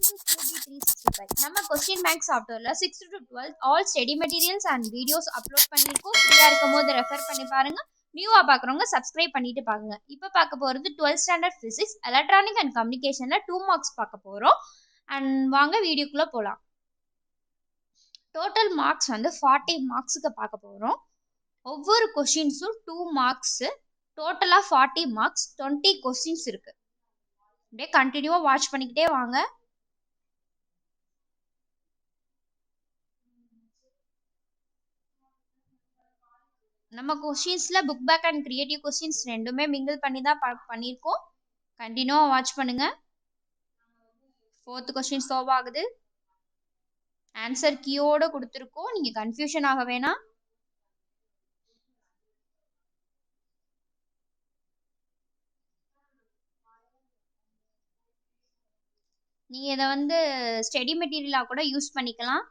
to QB365. நம்ம question bank சாஃப்ட்வேர்ல 6th to 12th all study materials and videos upload பண்ணியிருக்கோம். ஃப்ரீயா இருக்கும்போது ரெஃபர் பண்ணி பாருங்க. நியூவா பார்க்குறவங்க சப்ஸ்கிரைப் பண்ணிட்டு பாருங்க. இப்போ பார்க்க போகிறது 12th standard physics electronic and கம்யூனிகேஷனில் 2 மார்க்ஸ் பார்க்க போகிறோம். அண்ட் வாங்க வீடியோக்குள்ளே போகலாம். டோட்டல் மார்க்ஸ் வந்து 40 மார்க்ஸுக்கு பார்க்க போகிறோம். ஒவ்வொரு கொஷின்ஸும் 2 மார்க்ஸு, டோட்டலாக 40 மார்க்ஸ், 20 கொஸ்டின்ஸ் இருக்குது. அப்படியே கண்டினியூவாக வாட்ச் பண்ணிக்கிட்டே வாங்க. நம்ம கொஸ்டின்ஸில் book back and creative questions ரெண்டுமே மிங்கிள் பண்ணி தான் பண்ணியிருக்கோம். கண்டினியூவாக வாட்ச் பண்ணுங்கள். 4th கொஸ்டின் சால்வ் ஆகுது. ஆன்சர் கீயோடு கொடுத்துருக்கோம். நீங்கள் கன்ஃபியூஷன் ஆக வேணாம். நீங்கள் இதை வந்து ஸ்டடி மெட்டீரியலாக கூட யூஸ் பண்ணிக்கலாம்.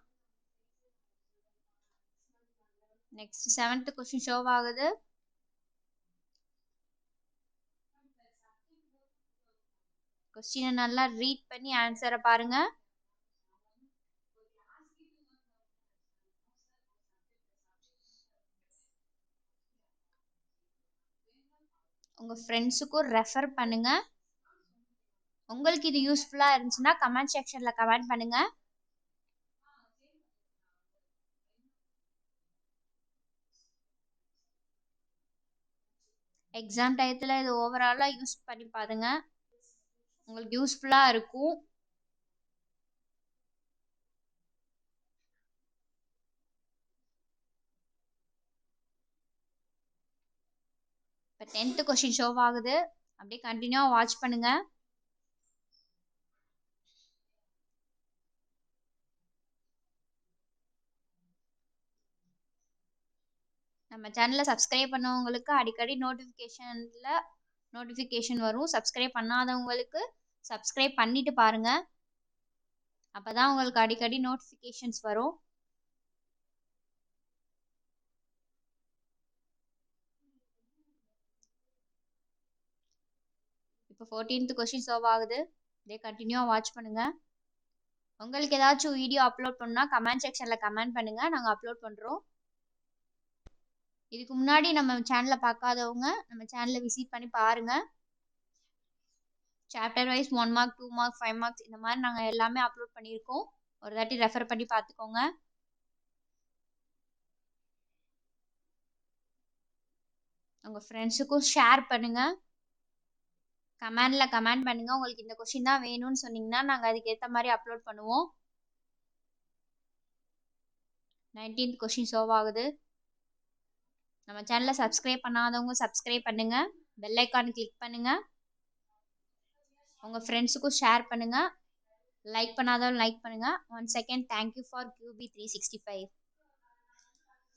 நெக்ஸ்ட் 7th கொஸ்டின் ஷோவ் ஆகுது. கொஸ்டினை நல்லா ரீட் பண்ணி ஆன்சரை பாருங்க. உங்கள் ஃப்ரெண்ட்ஸுக்கும் ரெஃபர் பண்ணுங்க. உங்களுக்கு இது யூஸ்ஃபுல்லாக இருந்துச்சுன்னா கமெண்ட் செக்ஷனில் கமெண்ட் பண்ணுங்க. எக்ஸாம் டயத்தில் இது ஓவராலாக யூஸ் பண்ணி பாருங்க. உங்களுக்கு யூஸ்ஃபுல்லாக இருக்கும். இப்போ 10th கொஸ்டின் ஷோவ் ஆகுது. அப்படியே கண்டினியூவாக வாட்ச் பண்ணுங்க. நம்ம சேனலை சப்ஸ்கிரைப் பண்ணவங்களுக்கு அடிக்கடி நோட்டிஃபிகேஷன் வரும். சப்ஸ்கிரைப் பண்ணாதவங்களுக்கு சப்ஸ்கிரைப் பண்ணிட்டு பாருங்க. அப்பதான் உங்களுக்கு அடிக்கடி நோட்டிஃபிகேஷன்ஸ் வரும். இப்போ 14th கொஸ்டின் சால்வ் ஆகுது. இதே கண்டினியூவாக வாட்ச் பண்ணுங்க. உங்களுக்கு ஏதாச்சும் வீடியோ அப்லோட் பண்ணால் கமெண்ட் செக்ஷனில் கமெண்ட் பண்ணுங்க. நாங்கள் அப்லோட் பண்ணுறோம். இதுக்கு முன்னாடி நம்ம சேனலை பார்க்காதவங்க நம்ம சேனலை விசிட் பண்ணி பாருங்க. Chapter wise 1 mark, 2 mark, 5 marks இந்த மாதிரி நாங்கள் எல்லாமே அப்லோட் பண்ணியிருக்கோம். ஒரு தாட்டி ரெஃபர் பண்ணி பார்த்துக்கோங்க. உங்கள் ஃப்ரெண்ட்ஸுக்கும் ஷேர் பண்ணுங்கள். கமெண்டில் கமெண்ட் பண்ணுங்கள். உங்களுக்கு இந்த கொஸ்டின் தான் வேணும்னு சொன்னீங்கன்னா நாங்கள் அதுக்கேற்ற மாதிரி அப்லோட் பண்ணுவோம். 19th கொஸ்டின் சால்வ் ஆகுது. நம்ம சேனலை சப்ஸ்கிரைப் பண்ணாதவங்க சப்ஸ்கிரைப் பண்ணுங்கள். பெல் ஐக்கான் கிளிக் பண்ணுங்கள். உங்கள் ஃப்ரெண்ட்ஸுக்கும் ஷேர் பண்ணுங்கள். லைக் பண்ணாதவங்க லைக் பண்ணுங்கள். One second. Thank you for QB365.